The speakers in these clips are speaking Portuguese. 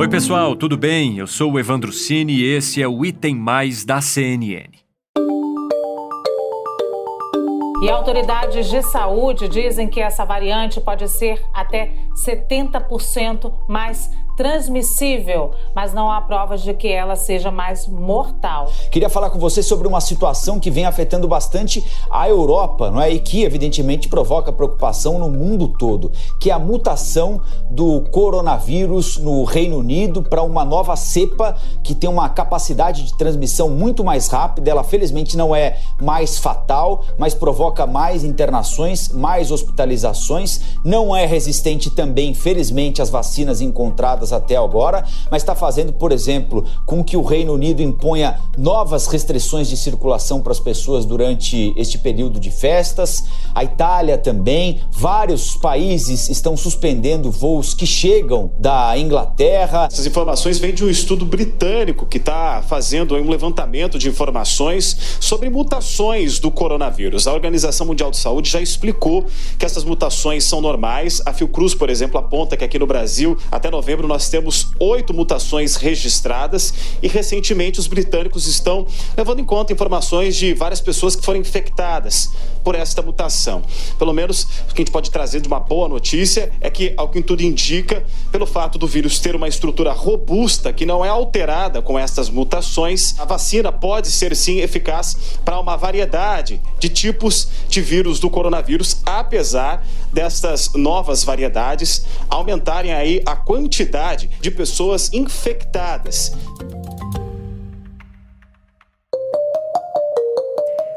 Oi pessoal, tudo bem? Eu sou o Evandro Cini e esse é o Item Mais da CNN. E autoridades de saúde dizem que essa variante pode ser até 70% mais transmissível, mas não há provas de que ela seja mais mortal. Queria falar com você sobre uma situação que vem afetando bastante a Europa, não é? E que evidentemente provoca preocupação no mundo todo, que é a mutação do coronavírus no Reino Unido para uma nova cepa que tem uma capacidade de transmissão muito mais rápida. Ela felizmente não é mais fatal, mas provoca mais internações, mais hospitalizações, não é resistente também, felizmente, às vacinas encontradas até agora, mas está fazendo, por exemplo, com que o Reino Unido imponha novas restrições de circulação para as pessoas durante este período de festas. A Itália também, vários países estão suspendendo voos que chegam da Inglaterra. Essas informações vêm de um estudo britânico que está fazendo um levantamento de informações sobre mutações do coronavírus. A Organização Mundial de Saúde já explicou que essas mutações são normais. A Fiocruz, por exemplo, aponta que aqui no Brasil, até novembro, nós temos 8 mutações registradas e recentemente os britânicos estão levando em conta informações de várias pessoas que foram infectadas por esta mutação. Pelo menos o que a gente pode trazer de uma boa notícia é que, ao que tudo indica, pelo fato do vírus ter uma estrutura robusta que não é alterada com estas mutações, a vacina pode ser sim eficaz para uma variedade de tipos de vírus do coronavírus, apesar destas novas variedades aumentarem aí a quantidade de pessoas infectadas.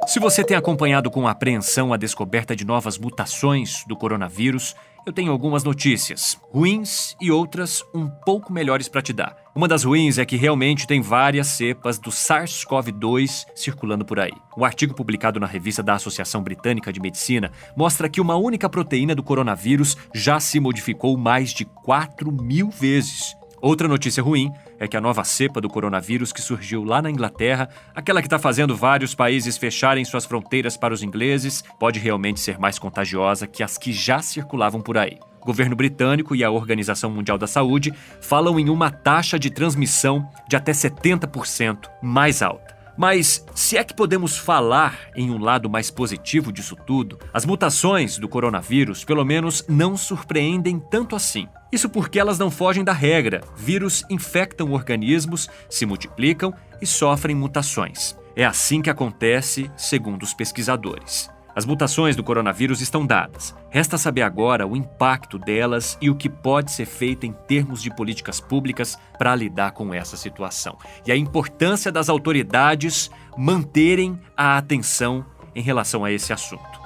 Se você tem acompanhado com apreensão a descoberta de novas mutações do coronavírus, eu tenho algumas notícias ruins e outras um pouco melhores para te dar. Uma das ruins é que realmente tem várias cepas do SARS-CoV-2 circulando por aí. Um artigo publicado na revista da Associação Britânica de Medicina mostra que uma única proteína do coronavírus já se modificou mais de 4.000 vezes. Outra notícia ruim é que a nova cepa do coronavírus que surgiu lá na Inglaterra, aquela que está fazendo vários países fecharem suas fronteiras para os ingleses, pode realmente ser mais contagiosa que as que já circulavam por aí. O governo britânico e a Organização Mundial da Saúde falam em uma taxa de transmissão de até 70% mais alta. Mas se é que podemos falar em um lado mais positivo disso tudo, as mutações do coronavírus pelo menos não surpreendem tanto assim. Isso porque elas não fogem da regra. Vírus infectam organismos, se multiplicam e sofrem mutações. É assim que acontece, segundo os pesquisadores. As mutações do coronavírus estão dadas. Resta saber agora o impacto delas e o que pode ser feito em termos de políticas públicas para lidar com essa situação. E a importância das autoridades manterem a atenção em relação a esse assunto.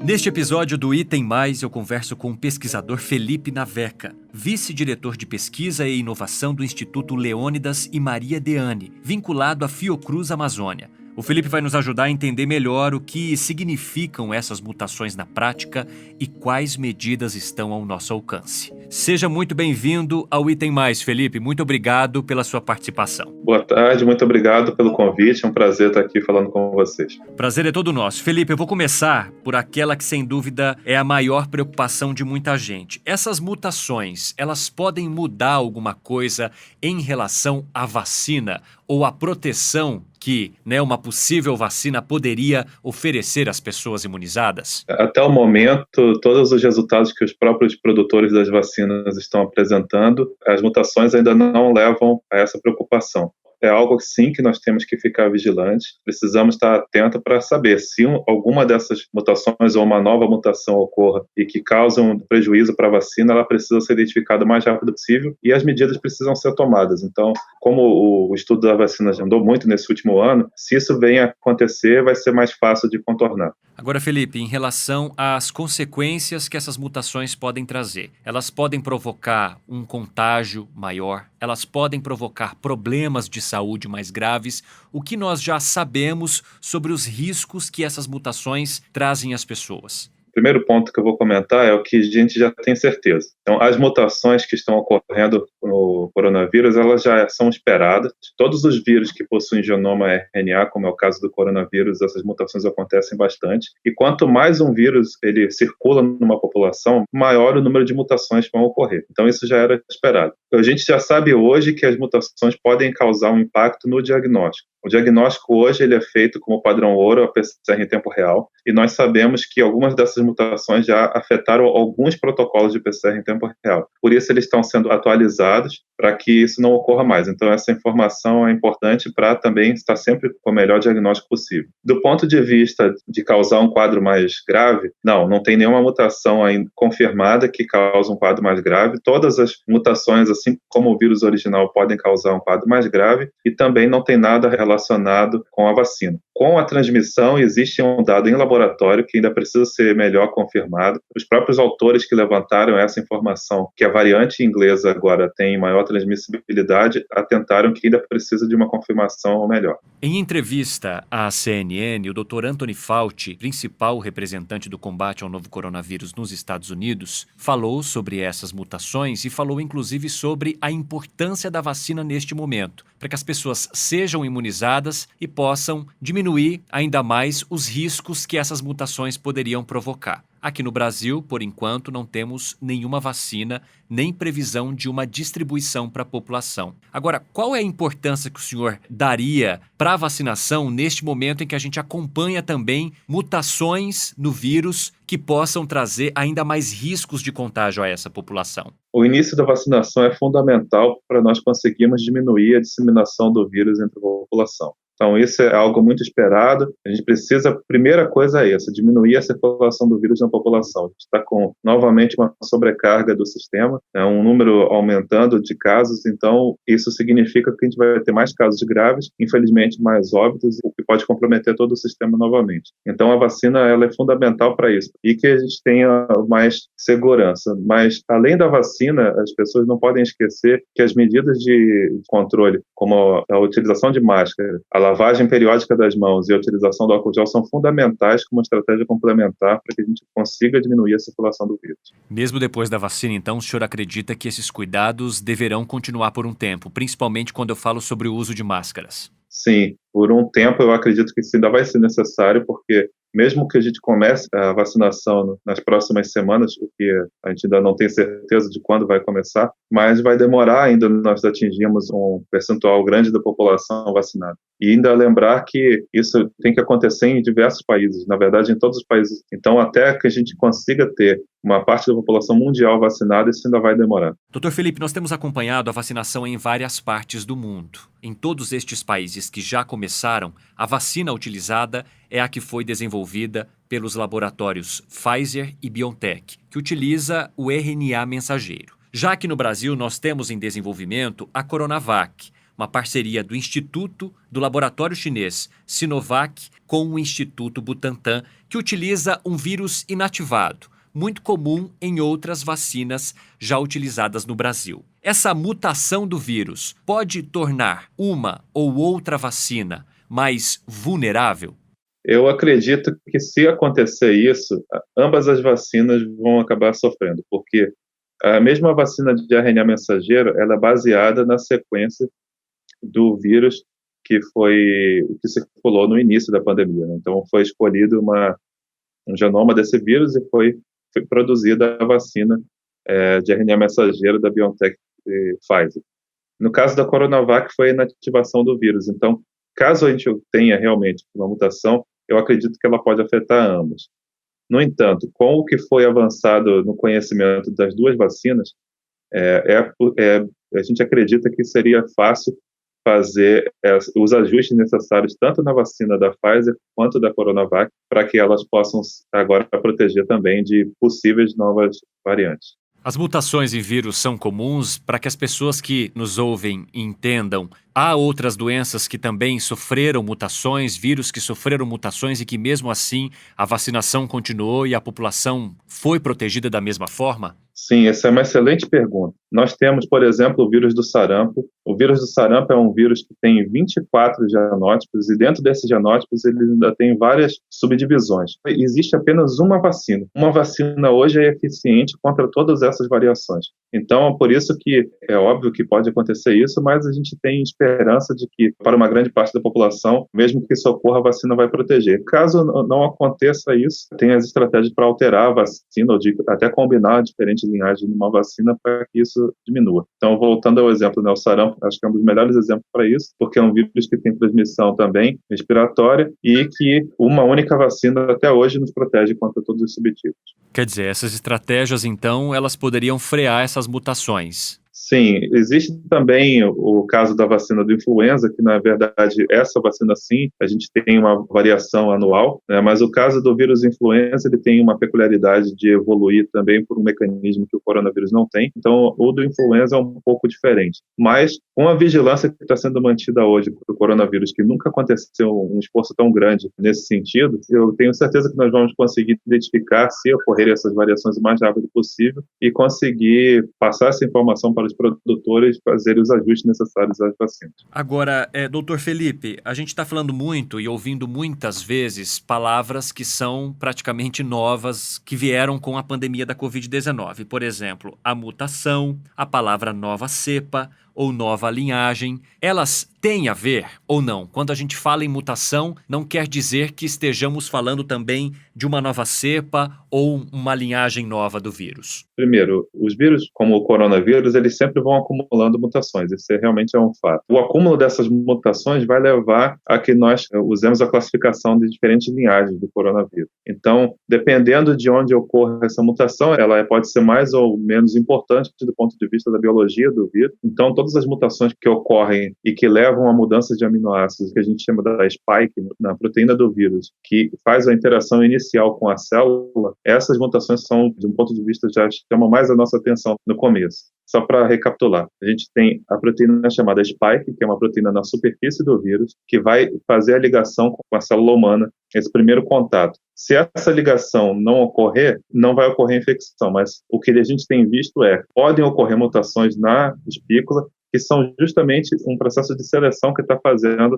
Neste episódio do Item Mais, eu converso com o pesquisador Felipe Naveca, vice-diretor de pesquisa e inovação do Instituto Leônidas e Maria Deane, vinculado à Fiocruz Amazônia. O Felipe vai nos ajudar a entender melhor o que significam essas mutações na prática e quais medidas estão ao nosso alcance. Seja muito bem-vindo ao Item Mais, Felipe. Muito obrigado pela sua participação. Boa tarde, muito obrigado pelo convite. É um prazer estar aqui falando com vocês. Prazer é todo nosso. Felipe, eu vou começar por aquela que, sem dúvida, é a maior preocupação de muita gente. Essas mutações, elas podem mudar alguma coisa em relação à vacina ou à proteção que uma possível vacina poderia oferecer às pessoas imunizadas? Até o momento, todos os resultados que os próprios produtores das vacinas estão apresentando, as mutações ainda não levam a essa preocupação. É algo, sim, que nós temos que ficar vigilantes. Precisamos estar atentos para saber se alguma dessas mutações ou uma nova mutação ocorra e que cause um prejuízo para a vacina, ela precisa ser identificada o mais rápido possível e as medidas precisam ser tomadas. Então, como o estudo da vacina já andou muito nesse último ano, se isso vem a acontecer, vai ser mais fácil de contornar. Agora, Felipe, em relação às consequências que essas mutações podem trazer, elas podem provocar um contágio maior, elas podem provocar problemas de saúde mais graves. O que nós já sabemos sobre os riscos que essas mutações trazem às pessoas? primeiro ponto que eu vou comentar é o que a gente já tem certeza. Então, as mutações que estão ocorrendo no coronavírus, elas já são esperadas. Todos os vírus que possuem genoma RNA, como é o caso do coronavírus, essas mutações acontecem bastante. E quanto mais um vírus ele circula numa população, maior o número de mutações vão ocorrer. Então, isso já era esperado. A gente já sabe hoje que as mutações podem causar um impacto no diagnóstico. O diagnóstico hoje ele é feito como padrão ouro, a PCR em tempo real, e nós sabemos que algumas dessas mutações já afetaram alguns protocolos de PCR em tempo real. Por isso, eles estão sendo atualizados para que isso não ocorra mais. Então, essa informação é importante para também estar sempre com o melhor diagnóstico possível. Do ponto de vista de causar um quadro mais grave, não tem nenhuma mutação ainda confirmada que causa um quadro mais grave. Todas as mutações, assim como o vírus original, podem causar um quadro mais grave e também não tem nada relacionado com a vacina. Com a transmissão, existe um dado em laboratório que ainda precisa ser melhor confirmado. Os próprios autores que levantaram essa informação, que a variante inglesa agora tem maior transmissibilidade, atentaram que ainda precisa de uma confirmação melhor. Em entrevista à CNN, o Dr. Anthony Fauci, principal representante do combate ao novo coronavírus nos Estados Unidos, falou sobre essas mutações e falou inclusive sobre a importância da vacina neste momento, para que as pessoas sejam imunizadas e possam diminuir ainda mais os riscos que essas mutações poderiam provocar. Aqui no Brasil, por enquanto, não temos nenhuma vacina, nem previsão de uma distribuição para a população. Agora, qual é a importância que o senhor daria para a vacinação neste momento em que a gente acompanha também mutações no vírus que possam trazer ainda mais riscos de contágio a essa população? O início da vacinação é fundamental para nós conseguirmos diminuir a disseminação do vírus entre a população. Então, isso é algo muito esperado. A gente precisa, a primeira coisa é essa, diminuir a circulação do vírus na população. A gente está com, novamente, uma sobrecarga do sistema, um número aumentando de casos, então isso significa que a gente vai ter mais casos graves, infelizmente mais óbitos, o que pode comprometer todo o sistema novamente. Então, a vacina ela é fundamental para isso, e que a gente tenha mais segurança. Mas, além da vacina, as pessoas não podem esquecer que as medidas de controle, como a utilização de máscara, a lavagem periódica das mãos e a utilização do álcool gel são fundamentais como estratégia complementar para que a gente consiga diminuir a circulação do vírus. Mesmo depois da vacina, então, o senhor acredita que esses cuidados deverão continuar por um tempo, principalmente quando eu falo sobre o uso de máscaras? Sim, por um tempo eu acredito que isso ainda vai ser necessário, porque mesmo que a gente comece a vacinação nas próximas semanas, o que a gente ainda não tem certeza de quando vai começar, mas vai demorar ainda nós atingirmos um percentual grande da população vacinada. E ainda lembrar que isso tem que acontecer em diversos países, na verdade em todos os países. Então até que a gente consiga ter uma parte da população mundial vacinada, isso ainda vai demorar. Dr. Felipe, nós temos acompanhado a vacinação em várias partes do mundo. Em todos estes países que já começaram, a vacina utilizada é a que foi desenvolvida pelos laboratórios Pfizer e BioNTech, que utiliza o RNA mensageiro. Já que no Brasil nós temos em desenvolvimento a Coronavac, uma parceria do Instituto do Laboratório Chinês Sinovac com o Instituto Butantan, que utiliza um vírus inativado, muito comum em outras vacinas já utilizadas no Brasil. Essa mutação do vírus pode tornar uma ou outra vacina mais vulnerável? Eu acredito que se acontecer isso, ambas as vacinas vão acabar sofrendo, porque a mesma vacina de RNA mensageiro ela é baseada na sequência do vírus que circulou no início da pandemia, né? Então foi escolhido um genoma desse vírus e foi produzida a vacina de RNA mensageiro da BioNTech e Pfizer. No caso da Coronavac foi a inativação do vírus. Então, caso a gente tenha realmente uma mutação, eu acredito que ela pode afetar ambas. No entanto, com o que foi avançado no conhecimento das duas vacinas, a gente acredita que seria fácil fazer os ajustes necessários tanto na vacina da Pfizer quanto da Coronavac para que elas possam agora proteger também de possíveis novas variantes. As mutações em vírus são comuns. Para que as pessoas que nos ouvem entendam, há outras doenças que também sofreram mutações, vírus que sofreram mutações e que mesmo assim a vacinação continuou e a população foi protegida da mesma forma? Sim, essa é uma excelente pergunta. Nós temos, por exemplo, o vírus do sarampo. O vírus do sarampo é um vírus que tem 24 genótipos e dentro desses genótipos ele ainda tem várias subdivisões. Existe apenas uma vacina. Uma vacina hoje é eficiente contra todas essas variações. Então, é por isso que é óbvio que pode acontecer isso, mas a gente tem esperança de que, para uma grande parte da população, mesmo que isso ocorra, a vacina vai proteger. Caso não aconteça isso, tem as estratégias para alterar a vacina, ou de até combinar diferentes linhagens numa vacina para que isso diminua. Então, voltando ao exemplo, né, o sarampo, acho que é um dos melhores exemplos para isso, porque é um vírus que tem transmissão também respiratória e que uma única vacina até hoje nos protege contra todos os subtipos. Quer dizer, essas estratégias, então, elas poderiam frear essas mutações. Sim, existe também o caso da vacina do influenza, que na verdade essa vacina sim, a gente tem uma variação anual, né, mas o caso do vírus influenza ele tem uma peculiaridade de evoluir também por um mecanismo que o coronavírus não tem, então o do influenza é um pouco diferente. Mas com a vigilância que está sendo mantida hoje para o coronavírus, que nunca aconteceu um esforço tão grande nesse sentido, eu tenho certeza que nós vamos conseguir identificar se ocorrerem essas variações o mais rápido possível e conseguir passar essa informação para os produtores fazerem os ajustes necessários às vacinas. Agora, doutor Felipe, a gente está falando muito e ouvindo muitas vezes palavras que são praticamente novas, que vieram com a pandemia da Covid-19. Por exemplo, a mutação, a palavra nova cepa ou nova linhagem. Elas têm a ver ou não? Quando a gente fala em mutação, não quer dizer que estejamos falando também de uma nova cepa ou uma linhagem nova do vírus. Primeiro, os vírus, como o coronavírus, eles sempre vão acumulando mutações. Isso realmente é um fato. O acúmulo dessas mutações vai levar a que nós usemos a classificação de diferentes linhagens do coronavírus. Então, dependendo de onde ocorra essa mutação, ela pode ser mais ou menos importante do ponto de vista da biologia do vírus. Então, todas as mutações que ocorrem e que levam a mudanças de aminoácidos, que a gente chama da spike na proteína do vírus, que faz a interação inicial com a célula, essas mutações são, de um ponto de vista, já chamam mais a nossa atenção no começo. Só para recapitular, a gente tem a proteína chamada spike, que é uma proteína na superfície do vírus, que vai fazer a ligação com a célula humana, esse primeiro contato. Se essa ligação não ocorrer, não vai ocorrer infecção, mas o que a gente tem visto podem ocorrer mutações na espícula, que são justamente um processo de seleção que está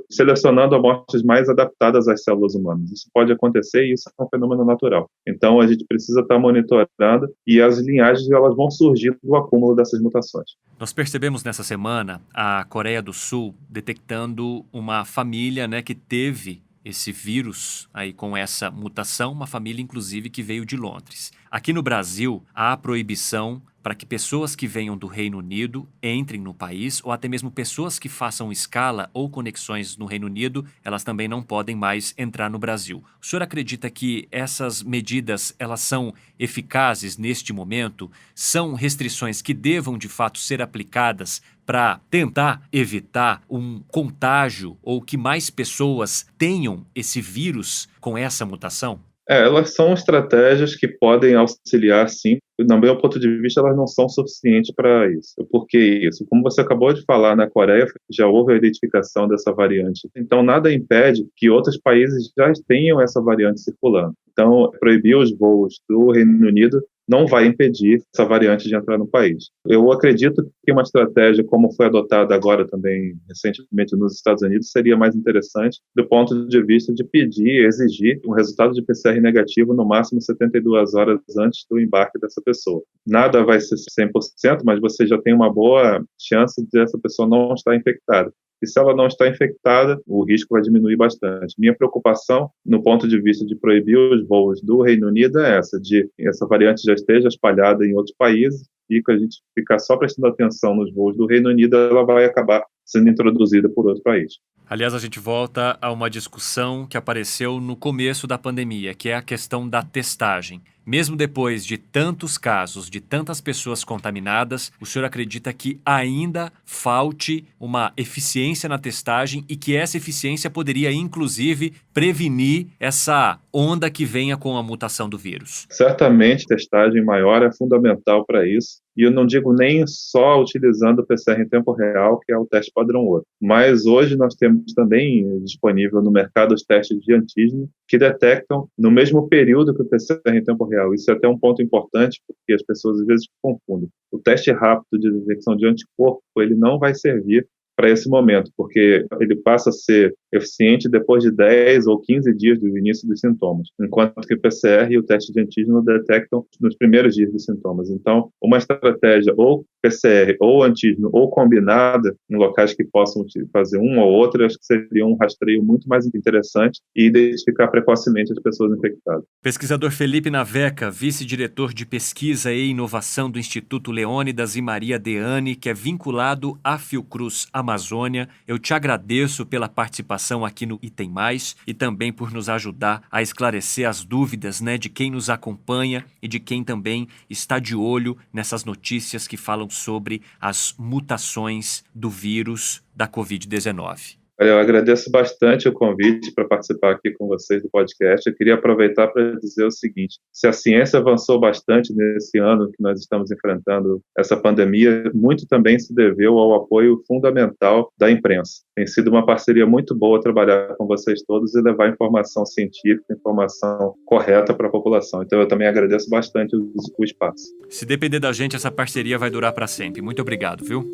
selecionando amostras mais adaptadas às células humanas. Isso pode acontecer e isso é um fenômeno natural. Então, a gente precisa estar monitorando e as linhagens elas vão surgir do acúmulo dessas mutações. Nós percebemos nessa semana a Coreia do Sul detectando uma família, que teve esse vírus aí com essa mutação, uma família inclusive que veio de Londres. Aqui no Brasil, há proibição para que pessoas que venham do Reino Unido entrem no país ou até mesmo pessoas que façam escala ou conexões no Reino Unido, elas também não podem mais entrar no Brasil. O senhor acredita que essas medidas elas são eficazes neste momento? São restrições que devam de fato ser aplicadas para tentar evitar um contágio ou que mais pessoas tenham esse vírus com essa mutação? Elas são estratégias que podem auxiliar, sim. No meu ponto de vista, elas não são suficientes para isso. Por que isso? Como você acabou de falar, na Coreia já houve a identificação dessa variante. Então, nada impede que outros países já tenham essa variante circulando. Então, proibir os voos do Reino Unido não vai impedir essa variante de entrar no país. Eu acredito que uma estratégia, como foi adotada agora também recentemente nos Estados Unidos, seria mais interessante do ponto de vista de pedir, exigir um resultado de PCR negativo no máximo 72 horas antes do embarque dessa pessoa. Nada vai ser 100%, mas você já tem uma boa chance de essa pessoa não estar infectada. E se ela não está infectada, o risco vai diminuir bastante. Minha preocupação, no ponto de vista de proibir os voos do Reino Unido, é essa, de essa variante já esteja espalhada em outros países e que a gente ficar só prestando atenção nos voos do Reino Unido, ela vai acabar sendo introduzida por outro país. Aliás, a gente volta a uma discussão que apareceu no começo da pandemia, que é a questão da testagem. Mesmo depois de tantos casos, de tantas pessoas contaminadas, o senhor acredita que ainda falte uma eficiência na testagem e que essa eficiência poderia, inclusive, prevenir essa onda que venha com a mutação do vírus? Certamente, testagem maior é fundamental para isso. E eu não digo nem só utilizando o PCR em tempo real, que é o teste padrão ouro. Mas hoje nós temos também disponível no mercado os testes de antígeno que detectam no mesmo período que o PCR em tempo real. Isso é até um ponto importante, porque as pessoas às vezes confundem. O teste rápido de detecção de anticorpo, ele não vai servir para esse momento, porque ele passa a ser eficiente depois de 10 ou 15 dias do início dos sintomas, enquanto que o PCR e o teste de antígeno detectam nos primeiros dias dos sintomas. Então, uma estratégia ou PCR ou antígeno ou combinada em locais que possam fazer um ou outro, acho que seria um rastreio muito mais interessante e identificar precocemente as pessoas infectadas. Pesquisador Felipe Naveca, vice-diretor de pesquisa e inovação do Instituto Leônidas e Maria Deane, que é vinculado à Fiocruz Amazônia, eu te agradeço pela participação aqui no Item Mais e também por nos ajudar a esclarecer as dúvidas, né, de quem nos acompanha e de quem também está de olho nessas notícias que falam sobre as mutações do vírus da Covid-19. Eu agradeço bastante o convite para participar aqui com vocês do podcast. Eu queria aproveitar para dizer o seguinte: se a ciência avançou bastante nesse ano que nós estamos enfrentando essa pandemia, muito também se deveu ao apoio fundamental da imprensa. Tem sido uma parceria muito boa trabalhar com vocês todos e levar informação científica, informação correta para a população. Então eu também agradeço bastante o espaço. Se depender da gente, essa parceria vai durar para sempre. Muito obrigado, viu?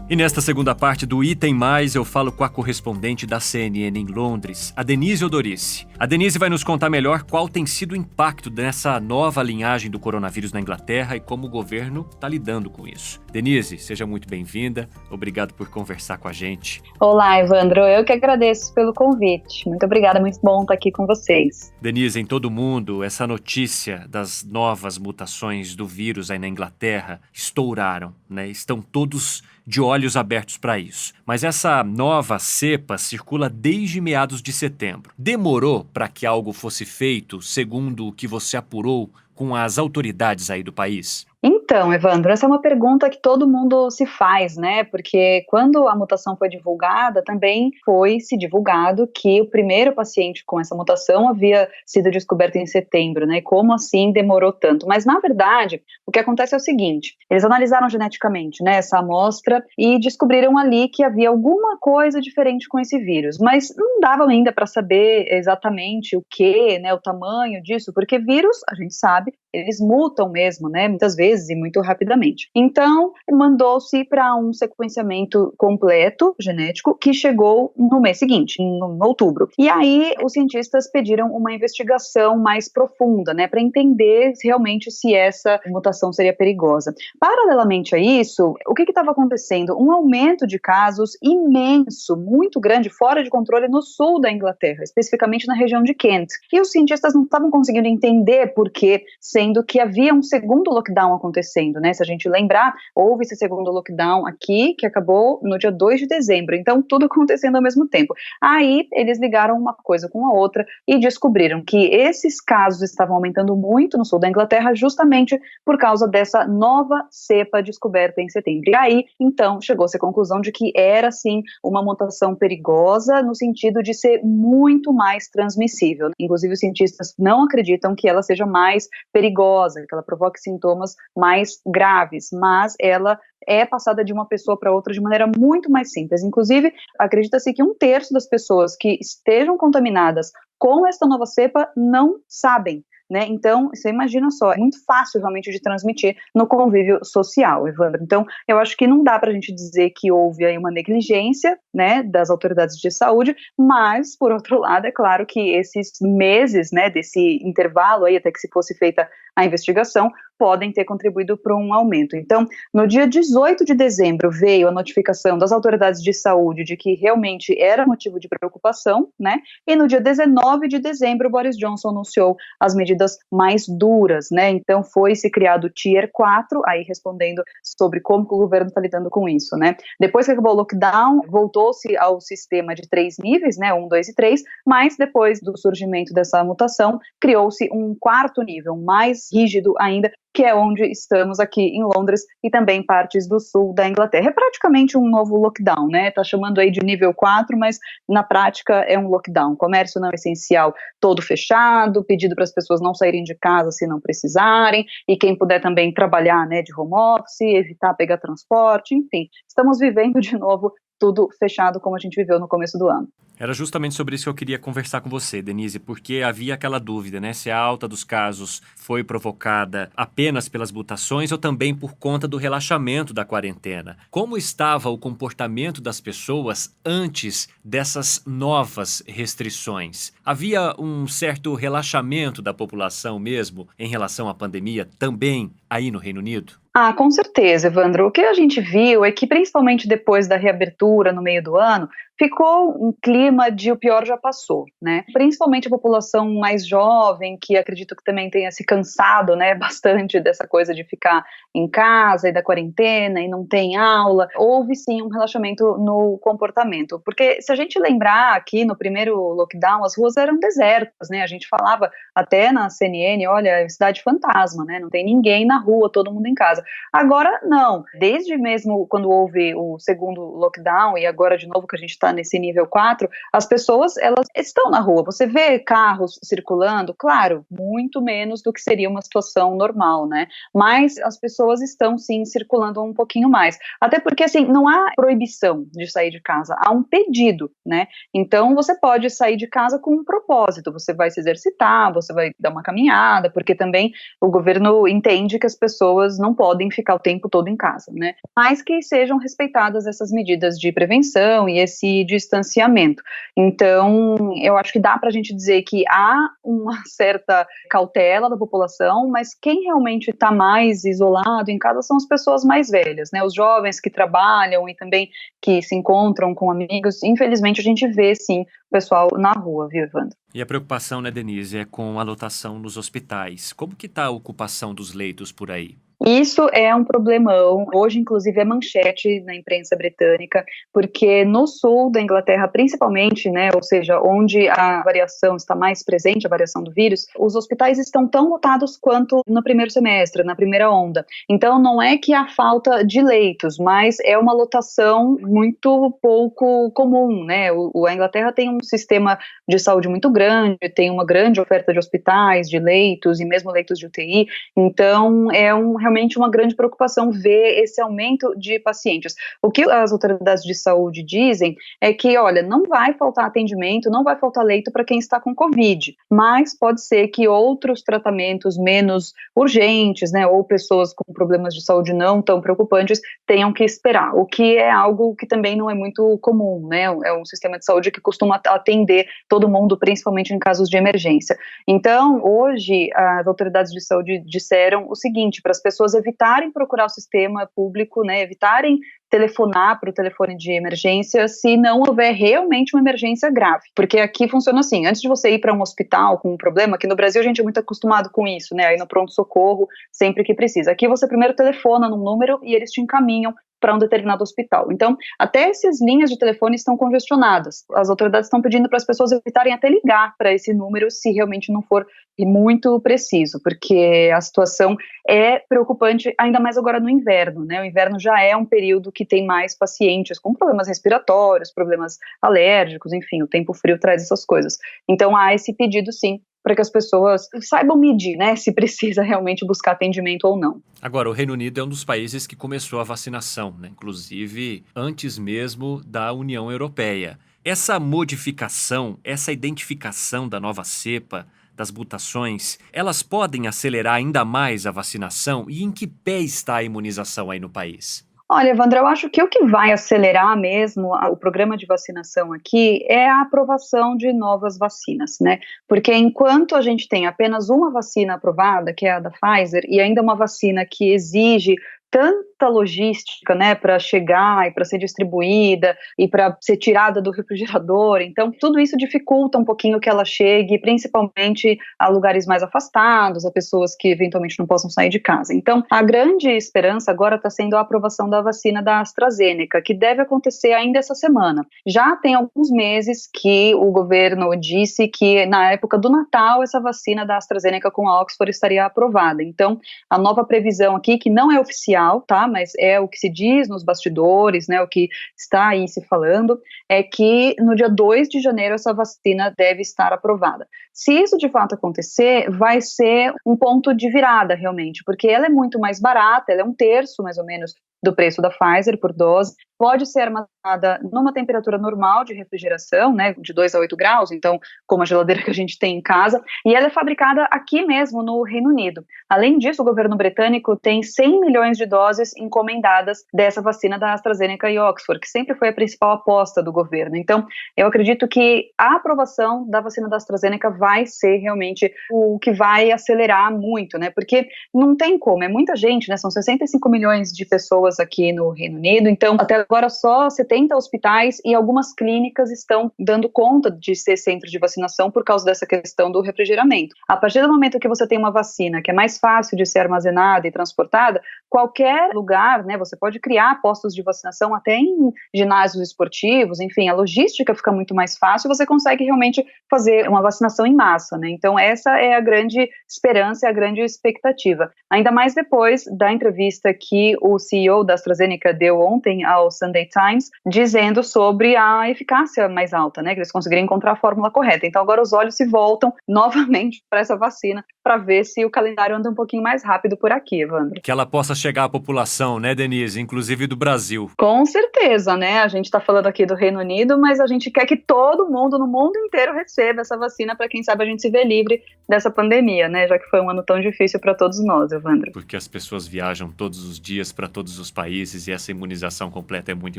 E nesta segunda parte do Item Mais, eu falo com a correspondente da CNN em Londres, a Denise Odorice. A Denise vai nos contar melhor qual tem sido o impacto dessa nova linhagem do coronavírus na Inglaterra e como o governo está lidando com isso. Denise, seja muito bem-vinda. Obrigado por conversar com a gente. Olá, Evandro. Eu que agradeço pelo convite. Muito obrigada, muito bom estar aqui com vocês. Denise, em todo mundo, essa notícia das novas mutações do vírus aí na Inglaterra estouraram, né? Estão todos de olhos abertos para isso. Mas essa nova cepa circula desde meados de setembro. Demorou para que algo fosse feito, segundo o que você apurou com as autoridades aí do país? Então, Evandro, essa é uma pergunta que todo mundo se faz, né? Porque quando a mutação foi divulgada, também foi se divulgado que o primeiro paciente com essa mutação havia sido descoberto em setembro, né? E como assim demorou tanto? Mas, na verdade, o que acontece é o seguinte: eles analisaram geneticamente, né, essa amostra e descobriram ali que havia alguma coisa diferente com esse vírus, mas não dava ainda para saber exatamente o que, né, o tamanho disso, porque vírus, a gente sabe, eles mutam mesmo, né, muitas vezes e muito rapidamente. Então, mandou-se para um sequenciamento completo, genético, que chegou no mês seguinte, em outubro. E aí, os cientistas pediram uma investigação mais profunda, né, para entender realmente se essa mutação seria perigosa. Paralelamente a isso, o que estava acontecendo? Um aumento de casos imenso, muito grande, fora de controle no sul da Inglaterra, especificamente na região de Kent. E os cientistas não estavam conseguindo entender por quê, sendo que havia um segundo lockdown acontecendo, né? Se a gente lembrar, houve esse segundo lockdown aqui, que acabou no dia 2 de dezembro, então tudo acontecendo ao mesmo tempo. Aí eles ligaram uma coisa com a outra e descobriram que esses casos estavam aumentando muito no sul da Inglaterra justamente por causa dessa nova cepa descoberta em setembro. E aí, então, chegou-se à conclusão de que era, sim, uma mutação perigosa no sentido de ser muito mais transmissível. Inclusive, os cientistas não acreditam que ela seja mais perigosa, que ela provoque sintomas mais graves, mas ela é passada de uma pessoa para outra de maneira muito mais simples. Inclusive, acredita-se que 1/3 das pessoas que estejam contaminadas com esta nova cepa não sabem, né? Então, você imagina só, é muito fácil realmente de transmitir no convívio social, Evandro. Então, eu acho que não dá para a gente dizer que houve aí uma negligência, né, das autoridades de saúde, mas, por outro lado, é claro que esses meses, né, desse intervalo aí até que se fosse feita a investigação, podem ter contribuído para um aumento. Então, no dia 18 de dezembro veio a notificação das autoridades de saúde de que realmente era motivo de preocupação, né? E no dia 19 de dezembro, Boris Johnson anunciou as medidas mais duras, né? Então, foi-se criado o Tier 4, aí respondendo sobre como o governo está lidando com isso, né? Depois que acabou o lockdown, voltou-se ao sistema de 3 níveis, né? 1, 2 e 3, mas depois do surgimento dessa mutação, criou-se um 4º nível, mais rígido ainda, que é onde estamos aqui em Londres e também partes do sul da Inglaterra. É praticamente um novo lockdown, né? Tá chamando aí de nível 4, mas na prática é um lockdown. Comércio não essencial todo fechado, pedido para as pessoas não saírem de casa se não precisarem, e quem puder também trabalhar, né, de home office, evitar pegar transporte, enfim. Estamos vivendo de novo tudo fechado como a gente viveu no começo do ano. Era justamente sobre isso que eu queria conversar com você, Denise, porque havia aquela dúvida, né? Se a alta dos casos foi provocada apenas pelas mutações ou também por conta do relaxamento da quarentena. Como estava o comportamento das pessoas antes dessas novas restrições? Havia um certo relaxamento da população mesmo em relação à pandemia também aí no Reino Unido? Com certeza, Evandro. O que a gente viu é que, principalmente depois da reabertura no meio do ano, ficou um clima de o pior já passou, né? Principalmente a população mais jovem, que acredito que também tenha se cansado, né, bastante dessa coisa de ficar em casa e da quarentena e não tem aula. Houve sim um relaxamento no comportamento, porque se a gente lembrar aqui no primeiro lockdown, as ruas eram desertas, né? A gente falava até na CNN, olha, cidade fantasma, né? Não tem ninguém na rua, todo mundo em casa. Agora não, desde mesmo quando houve o segundo lockdown e agora de novo que a gente está nesse nível 4, as pessoas, elas estão na rua, você vê carros circulando, claro, muito menos do que seria uma situação normal, né, mas as pessoas estão sim circulando um pouquinho mais, até porque assim, não há proibição de sair de casa, há um pedido, né, então você pode sair de casa com um propósito, você vai se exercitar, você vai dar uma caminhada, porque também o governo entende que as pessoas não podem ficar o tempo todo em casa, né, mas que sejam respeitadas essas medidas de prevenção e esse distanciamento. Então, eu acho que dá para a gente dizer que há uma certa cautela da população, mas quem realmente está mais isolado em casa são as pessoas mais velhas, né? Os jovens que trabalham e também que se encontram com amigos. Infelizmente, a gente vê, sim, o pessoal na rua, viu, Evandro? E a preocupação, né, Denise, é com a lotação nos hospitais. Como que está a ocupação dos leitos por aí? Isso é um problemão, hoje inclusive é manchete na imprensa britânica, porque no sul da Inglaterra principalmente, né, ou seja, onde a variação está mais presente, a variação do vírus, os hospitais estão tão lotados quanto no primeiro semestre, na primeira onda. Então não é que há falta de leitos, mas é uma lotação muito pouco comum, né, a Inglaterra tem um sistema de saúde muito grande, tem uma grande oferta de hospitais, de leitos e mesmo leitos de UTI, então é realmente uma grande preocupação ver esse aumento de pacientes. O que as autoridades de saúde dizem é que, olha, não vai faltar atendimento, não vai faltar leito para quem está com Covid, mas pode ser que outros tratamentos menos urgentes, né, ou pessoas com problemas de saúde não tão preocupantes tenham que esperar, o que é algo que também não é muito comum, né, é um sistema de saúde que costuma atender todo mundo, principalmente em casos de emergência. Então, hoje, as autoridades de saúde disseram o seguinte, para as pessoas evitarem procurar o sistema público, né, evitarem telefonar para o telefone de emergência se não houver realmente uma emergência grave, porque aqui funciona assim, antes de você ir para um hospital com um problema, aqui no Brasil a gente é muito acostumado com isso, né, aí no pronto-socorro sempre que precisa, aqui você primeiro telefona num número e eles te encaminham para um determinado hospital. Então, até essas linhas de telefone estão congestionadas. As autoridades estão pedindo para as pessoas evitarem até ligar para esse número se realmente não for muito preciso, porque a situação é preocupante, ainda mais agora no inverno, né? O inverno já é um período que tem mais pacientes com problemas respiratórios, problemas alérgicos, enfim, o tempo frio traz essas coisas. Então, há esse pedido, sim, para que as pessoas saibam medir, né, se precisa realmente buscar atendimento ou não. Agora, o Reino Unido é um dos países que começou a vacinação, né, inclusive antes mesmo da União Europeia. Essa modificação, essa identificação da nova cepa, das mutações, elas podem acelerar ainda mais a vacinação? E em que pé está a imunização aí no país? Olha, Evandro, eu acho que o que vai acelerar mesmo o programa de vacinação aqui é a aprovação de novas vacinas, né? Porque enquanto a gente tem apenas uma vacina aprovada, que é a da Pfizer, e ainda uma vacina que exige tanta logística, né, para chegar e para ser distribuída e para ser tirada do refrigerador, então tudo isso dificulta um pouquinho que ela chegue, principalmente a lugares mais afastados, a pessoas que eventualmente não possam sair de casa. Então, a grande esperança agora está sendo a aprovação da vacina da AstraZeneca, que deve acontecer ainda essa semana. Já tem alguns meses que o governo disse que na época do Natal essa vacina da AstraZeneca com a Oxford estaria aprovada. Então, a nova previsão aqui, que não é oficial, tá, mas é o que se diz nos bastidores, né, o que está aí se falando, é que no dia 2 de janeiro essa vacina deve estar aprovada. Se isso de fato acontecer, vai ser um ponto de virada realmente, porque ela é muito mais barata, ela é 1/3 mais ou menos do preço da Pfizer por dose. Pode ser armazenada numa temperatura normal de refrigeração, né, de 2 a 8 graus, então, como a geladeira que a gente tem em casa, e ela é fabricada aqui mesmo no Reino Unido. Além disso, o governo britânico tem 100 milhões de doses encomendadas dessa vacina da AstraZeneca e Oxford, que sempre foi a principal aposta do governo. Então, eu acredito que a aprovação da vacina da AstraZeneca vai ser realmente o que vai acelerar muito, né, porque não tem como, é muita gente, né, são 65 milhões de pessoas aqui no Reino Unido, então, até agora só 70 hospitais e algumas clínicas estão dando conta de ser centro de vacinação por causa dessa questão do refrigeramento. A partir do momento que você tem uma vacina que é mais fácil de ser armazenada e transportada, qualquer lugar, né, você pode criar postos de vacinação até em ginásios esportivos, enfim, a logística fica muito mais fácil, você consegue realmente fazer uma vacinação em massa, né? Então essa é a grande esperança, a grande expectativa. Ainda mais depois da entrevista que o CEO da AstraZeneca deu ontem ao Sunday Times, dizendo sobre a eficácia mais alta, né, que eles conseguiram encontrar a fórmula correta. Então agora os olhos se voltam novamente para essa vacina, para ver se o calendário anda um pouquinho mais rápido por aqui, Evandro. Que ela possa chegar à população, né, Denise, inclusive do Brasil. Com certeza, né, a gente está falando aqui do Reino Unido, mas a gente quer que todo mundo, no mundo inteiro, receba essa vacina para quem sabe a gente se vê livre dessa pandemia, né, já que foi um ano tão difícil para todos nós, Evandro. Porque as pessoas viajam todos os dias para todos os países e essa imunização completa é muito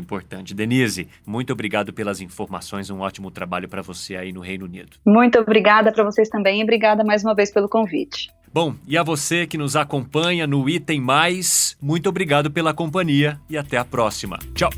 importante. Denise, muito obrigado pelas informações, um ótimo trabalho para você aí no Reino Unido. Muito obrigada para vocês também e obrigada mais uma vez pelo convite. Bom, e a você que nos acompanha no Item Mais, muito obrigado pela companhia e até a próxima. Tchau!